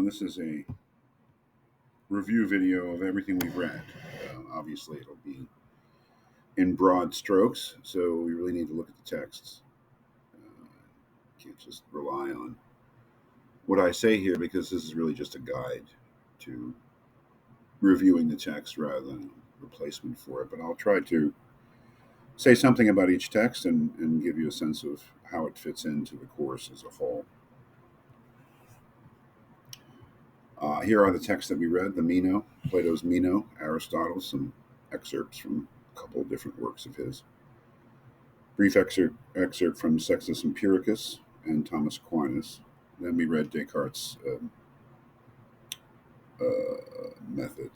this is a review video of everything we've read. Obviously, it'll be in broad strokes, so we really need to look at the texts. Can't just rely on what I say here because this is really just a guide to reviewing the text rather than a replacement for it. But I'll try to say something about each text and give you a sense of how it fits into the course as a whole. Here are the texts that we read: the Meno, Plato's Meno, Aristotle, some excerpts from a couple of different works of his. Brief excerpt from Sextus Empiricus and Thomas Aquinas. Then we read Descartes' method.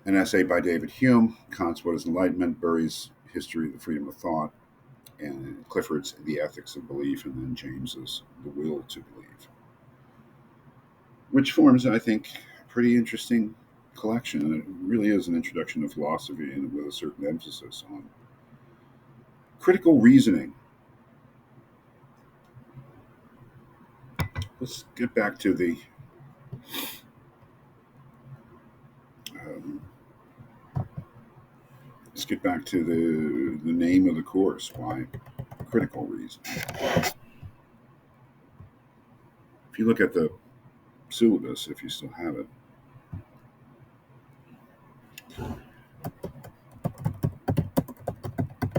An essay by David Hume, Kant's What is Enlightenment, Bury's History of the Freedom of Thought, and Clifford's The Ethics of Belief, and then James's The Will to Believe. Which forms, I think, a pretty interesting collection. And it really is an introduction to philosophy and with a certain emphasis on critical reasoning. Let's get back to the name of the course. Why critical reasoning? If you look at the syllabus, if you still have it,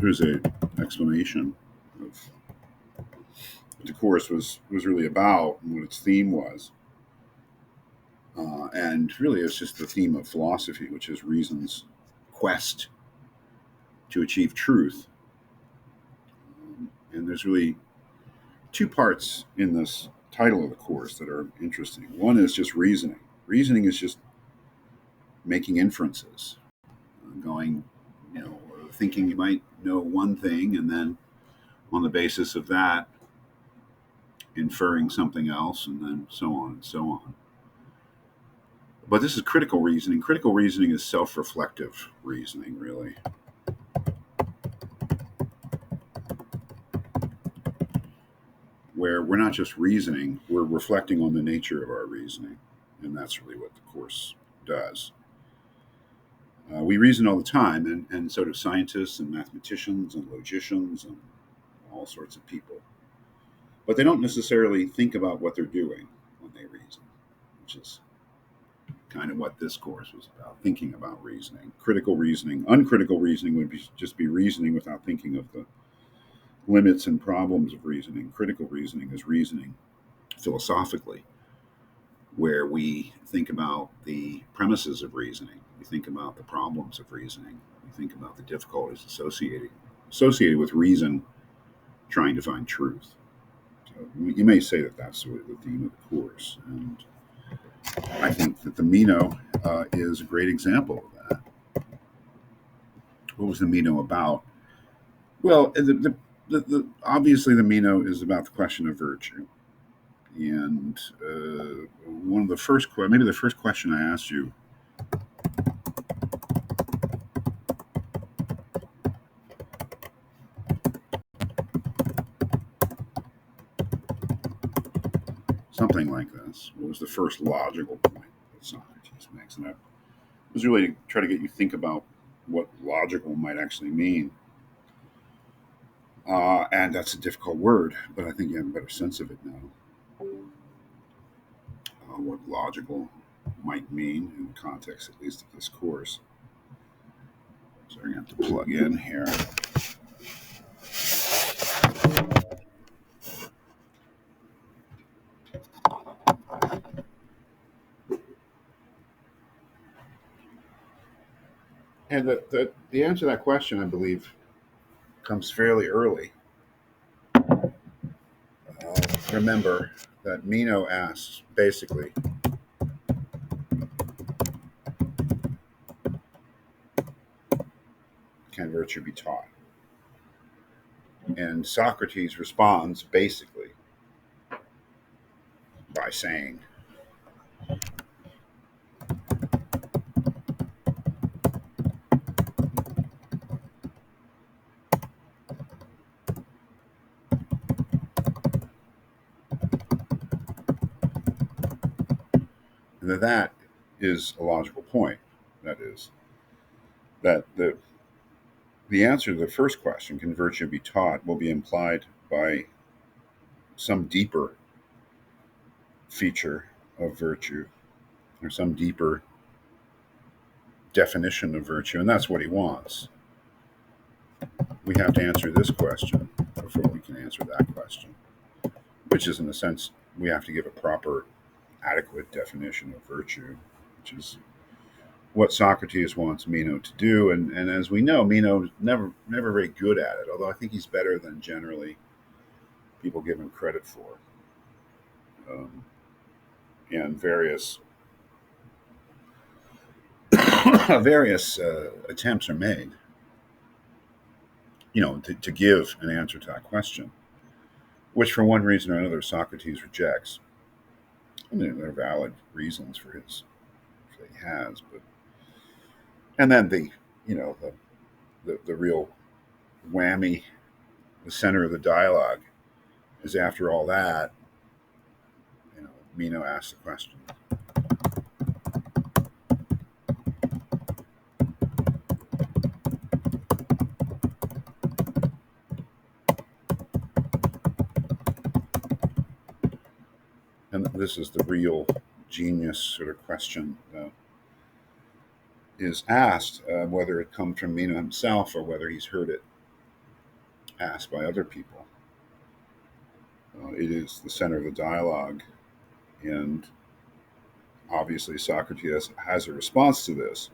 there's an explanation of what the course was really about and what its theme was. And really, it's just the theme of philosophy, which is reason's quest to achieve truth. And there's really two parts in this title of the course that are interesting. One is just reasoning. Reasoning is just making inferences, going, thinking you might know one thing, and then on the basis of that, inferring something else, and then so on and so on. But this is critical reasoning. Critical reasoning is self-reflective reasoning, really. Where we're not just reasoning, we're reflecting on the nature of our reasoning. And that's really what the course does. We reason all the time, and so do scientists and mathematicians and logicians and all sorts of people. But they don't necessarily think about what they're doing when they reason, which is kind of what this course was about, thinking about reasoning. Critical reasoning, uncritical reasoning would just be reasoning without thinking of the limits and problems of reasoning. Critical reasoning is reasoning philosophically, where we think about the premises of reasoning, we think about the problems of reasoning, we think about the difficulties associated with reason trying to find truth. So you may say that that's the theme of the course, and I think that the Meno is a great example of that. What was the Meno about? Well, obviously the Meno is about the question of virtue. And one of the first, maybe the first question I asked you something like this. What was the first logical point that Socrates makes? And that was really to try to get you to think about what logical might actually mean. And that's a difficult word, but I think you have a better sense of it now. What logical might mean in the context, at least, of this course. So we're going to have to plug in here. And the answer to that question, I believe, comes fairly early. Remember that Meno asks, basically, can virtue be taught? And Socrates responds, basically, by saying, That is a logical point. That is, that the answer to the first question, can virtue be taught, will be implied by some deeper feature of virtue or some deeper definition of virtue, and that's what he wants. We have to answer this question before we can answer that question, which is, in a sense, we have to give a proper, adequate definition of virtue, which is what Socrates wants Meno to do. And as we know, Meno's never very good at it, although I think he's better than generally people give him credit for. Um, and various attempts are made, to give an answer to that question, which for one reason or another Socrates rejects. I mean, there are valid reasons for that he has, but and then the real whammy, the center of the dialogue is, after all that, Meno asks the question. And this is the real genius sort of question that is asked, whether it comes from Meno himself or whether he's heard it asked by other people. It is the center of the dialogue, and obviously Socrates has a response to this,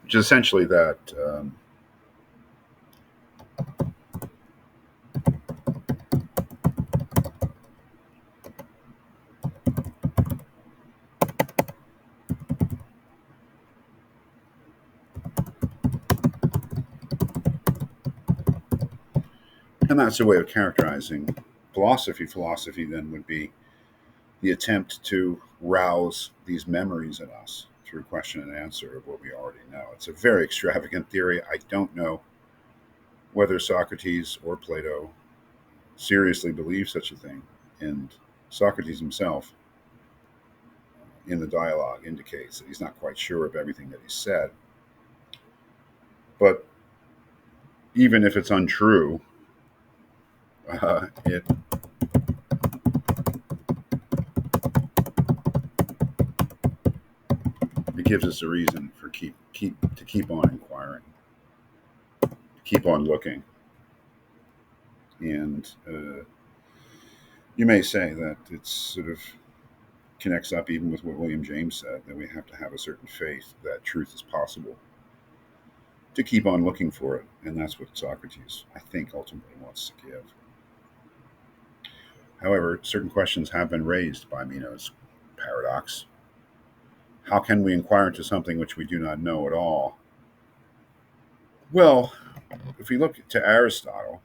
which is essentially that and that's a way of characterizing philosophy. Philosophy then would be the attempt to rouse these memories in us through question and answer of what we already know. It's a very extravagant theory. I don't know whether Socrates or Plato seriously believe such a thing. And Socrates himself, in the dialogue, indicates that he's not quite sure of everything that he said. But even if it's untrue, it gives us a reason for to keep on inquiring, to keep on looking. And you may say that it's sort of connects up even with what William James said, that we have to have a certain faith that truth is possible, to keep on looking for it. And that's what Socrates, I think, ultimately wants to give. However, certain questions have been raised by Meno's paradox. How can we inquire into something which we do not know at all? Well, if we look to Aristotle,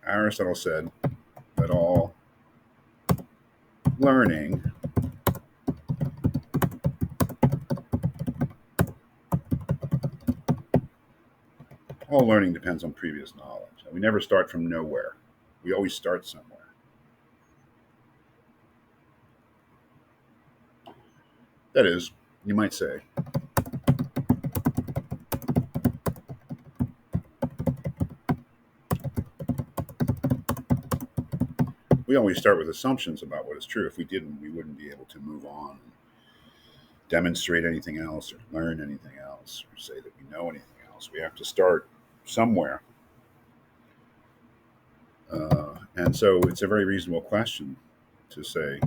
Aristotle said that learning all learning depends on previous knowledge. We never start from nowhere. We always start somewhere. That is, you might say, we always start with assumptions about what is true. If we didn't, we wouldn't be able to move on and demonstrate anything else or learn anything else or say that we know anything else. We have to start somewhere. And so it's a very reasonable question to say,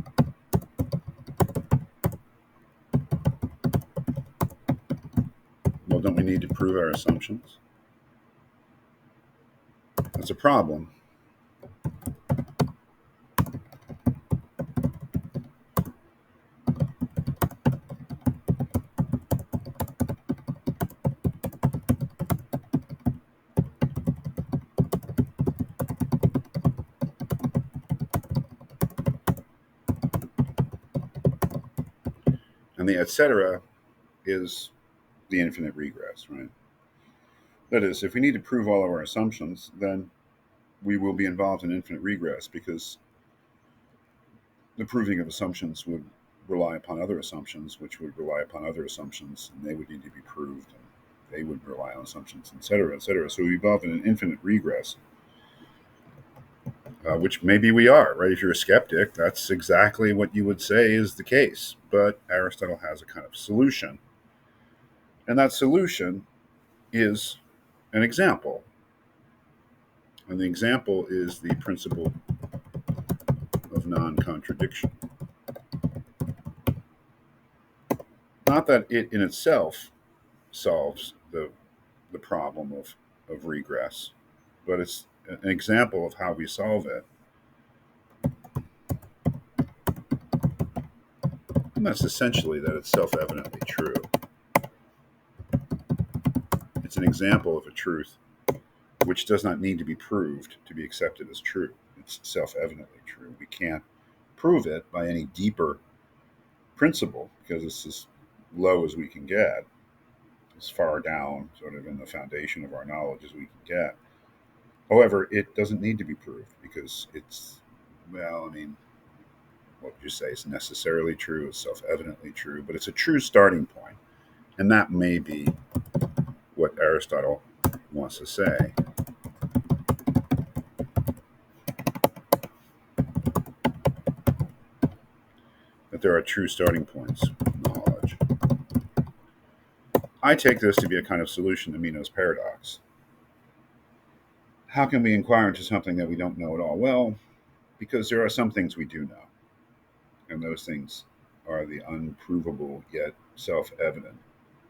well, don't we need to prove our assumptions? That's a problem. And the etc. is the infinite regress, right? That is, if we need to prove all of our assumptions, then we will be involved in infinite regress, because the proving of assumptions would rely upon other assumptions, which would rely upon other assumptions, and they would need to be proved, and they would rely on assumptions, et cetera, et cetera. So we evolve in an infinite regress, which maybe we are, right? If you're a skeptic, that's exactly what you would say is the case. But Aristotle has a kind of solution, and that solution is an example. And the example is the principle of non contradiction. Not that it in itself solves the problem of regress, but it's an example of how we solve it. And that's essentially that it's self evidently true. It's an example of a truth which does not need to be proved to be accepted as true. It's self evidently true. We can't prove it by any deeper principle because it's as low as we can get, as far down, sort of in the foundation of our knowledge as we can get. However, it doesn't need to be proved because it's, well, I mean, what would you say? It's necessarily true, it's self evidently true, but it's a true starting point. And that may be what Aristotle wants to say. That there are true starting points in knowledge. I take this to be a kind of solution to Meno's paradox. How can we inquire into something that we don't know at all? Well, because there are some things we do know, and those things are the unprovable yet self evident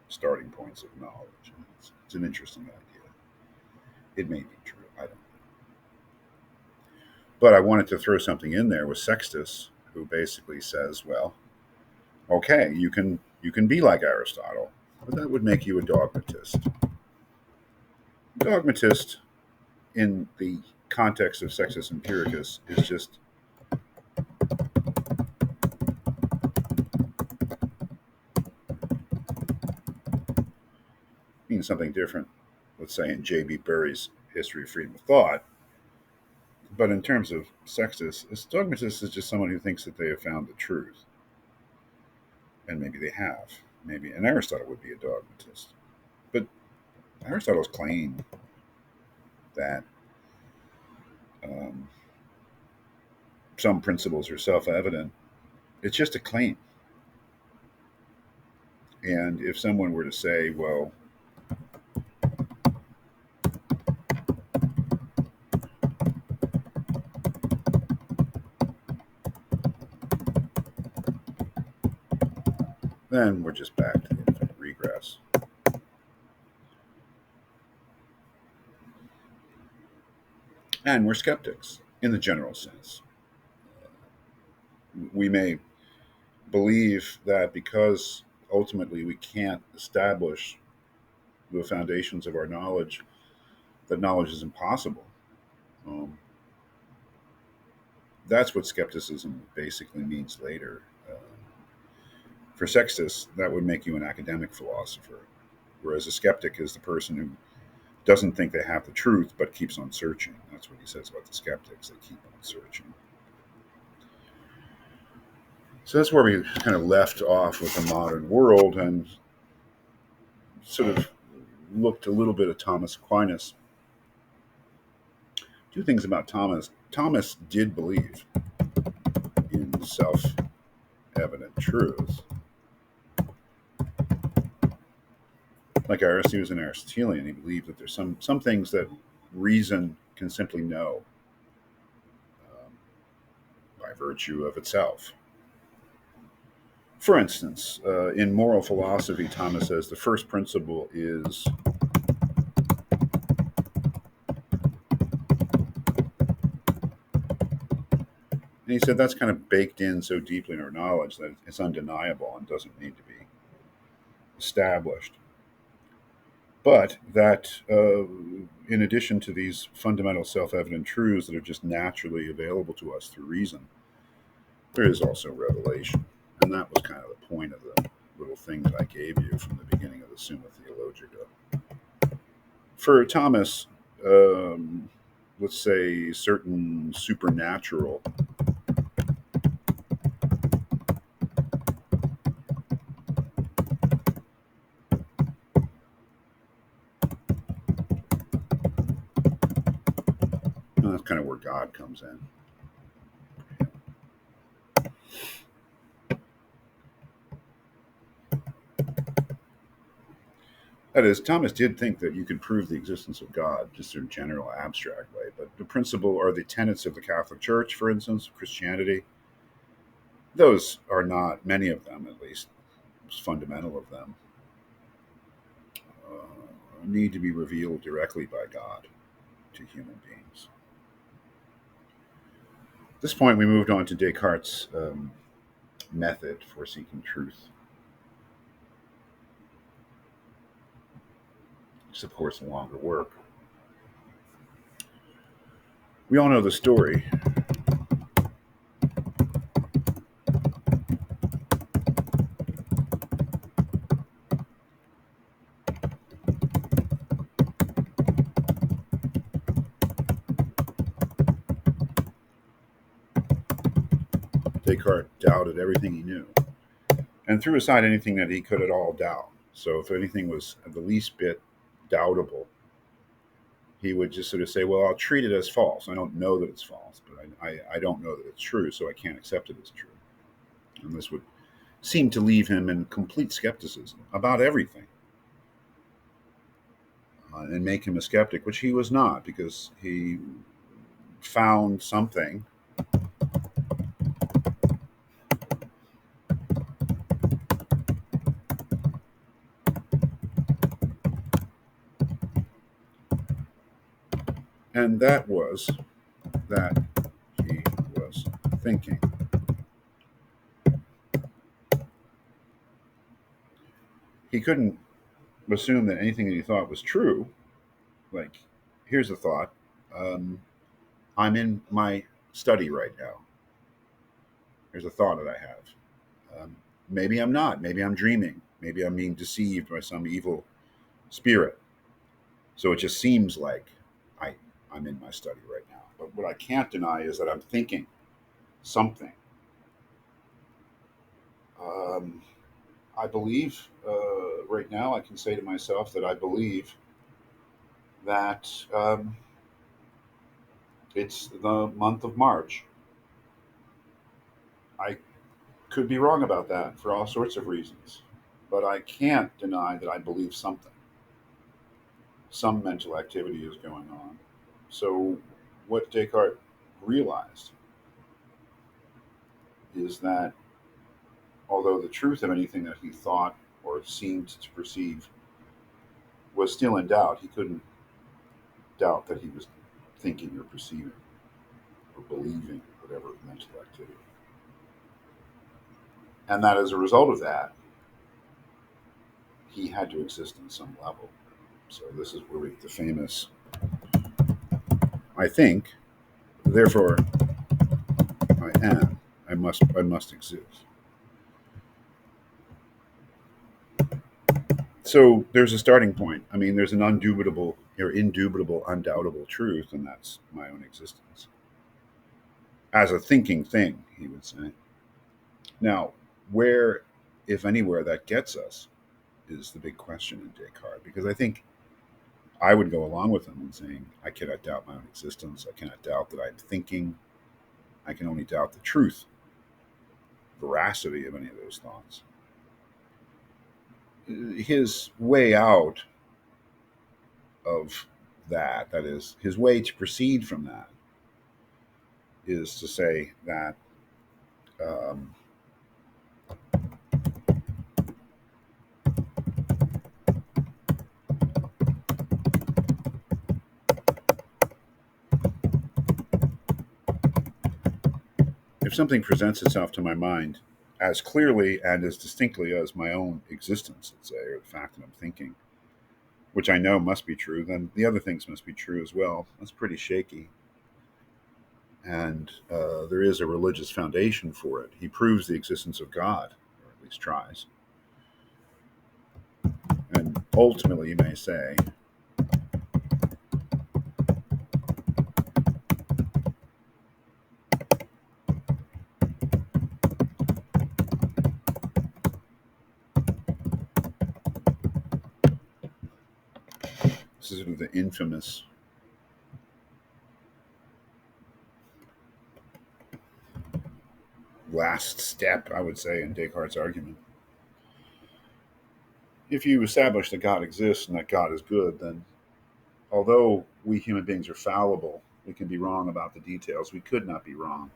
starting points of knowledge. It's an interesting idea. It may be true. I don't know. But I wanted to throw something in there with Sextus, who basically says, well, okay, you can be like Aristotle, but that would make you a dogmatist. Dogmatist, in the context of Sextus Empiricus, is just means something different. Let's say in J.B. Bury's History of Freedom of Thought. But in terms of Sextus, a dogmatist is just someone who thinks that they have found the truth, and maybe they have. Maybe, and Aristotle would be a dogmatist. But Aristotle's claim that um, some principles are self-evident, it's just a claim. And if someone were to say, well, then we're just back to the infinite regress. And we're skeptics in the general sense. We may believe that because ultimately we can't establish the foundations of our knowledge, that knowledge is impossible. Um, that's what skepticism basically means later. For Sextus, that would make you an academic philosopher, whereas a skeptic is the person who doesn't think they have the truth but keeps on searching. That's what he says about the skeptics. They keep on searching. So that's where we kind of left off with the modern world and sort of looked a little bit at Thomas Aquinas. Two things about Thomas. Thomas did believe in self evident truths. Like Aristotle, he was an Aristotelian. He believed that there's some things that reason can simply know um, by virtue of itself. For instance, in moral philosophy, Thomas says the first principle is and he said that's kind of baked in so deeply in our knowledge that it's undeniable and doesn't need to be established. But that in addition to these fundamental self evident truths that are just naturally available to us through reason, there is also revelation. And that was kind of the point of the little thing that I gave you from the beginning of the Summa Theologica. For Thomas, let's say certain supernatural of where God comes in. That is, Thomas did think that you could prove the existence of God just in a general abstract way, but the principle or the tenets of the Catholic Church, for instance, Christianity, those are not, many of them at least, most fundamental of them, need to be revealed directly by God to human beings. At this point, we moved on to Descartes' method for seeking truth. It's, of course, a longer work. We all know the story. Descartes doubted everything he knew and threw aside anything that he could at all doubt. So if anything was the least bit doubtable, he would just sort of say, well, I'll treat it as false. I don't know that it's false, but I don't know that it's true, so I can't accept it as true. And this would seem to leave him in complete skepticism about everything and make him a skeptic, which he was not, because he found something and that was that he was thinking. He couldn't assume that anything that he thought was true. Like, here's a thought. I'm in my study right now. Here's a thought that I have. Maybe I'm not. Maybe I'm dreaming. Maybe I'm being deceived by some evil spirit. So it just seems like I'm in my study right now. But what I can't deny is that I'm thinking something. I believe right now I can say to myself that I believe that it's the month of March. I could be wrong about that for all sorts of reasons, but I can't deny that I believe something. Some mental activity is going on. So, what Descartes realized is that although the truth of anything that he thought or seemed to perceive was still in doubt, he couldn't doubt that he was thinking or perceiving or believing whatever mental activity. And that as a result of that, he had to exist on some level. So this is where we get the famous, I think, therefore I am. I must exist. So there's a starting point. I mean, there's an undubitable or indubitable, undoubtable truth, and that's my own existence. As a thinking thing, he would say. Now, where, if anywhere, that gets us is the big question in Descartes, because I think I would go along with him in saying, I cannot doubt my own existence. I cannot doubt that I'm thinking. I can only doubt the truth, veracity of any of those thoughts. His way out of that is, his way to proceed from that, is to say that um, if something presents itself to my mind as clearly and as distinctly as my own existence, let's say, or the fact that I'm thinking, which I know must be true, then the other things must be true as well. That's pretty shaky. And there is a religious foundation for it. He proves the existence of God, or at least tries. And ultimately, you may say, this is sort of the infamous last step, I would say, in Descartes' argument. If you establish that God exists and that God is good, then although we human beings are fallible, we can be wrong about the details. We could not be wrong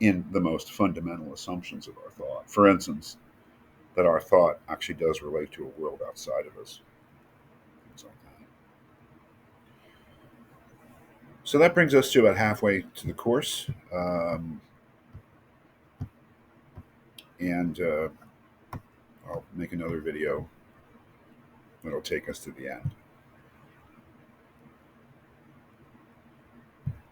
in the most fundamental assumptions of our thought. For instance, that our thought actually does relate to a world outside of us, things like that. So that brings us to about halfway to the course, and I'll make another video that'll take us to the end.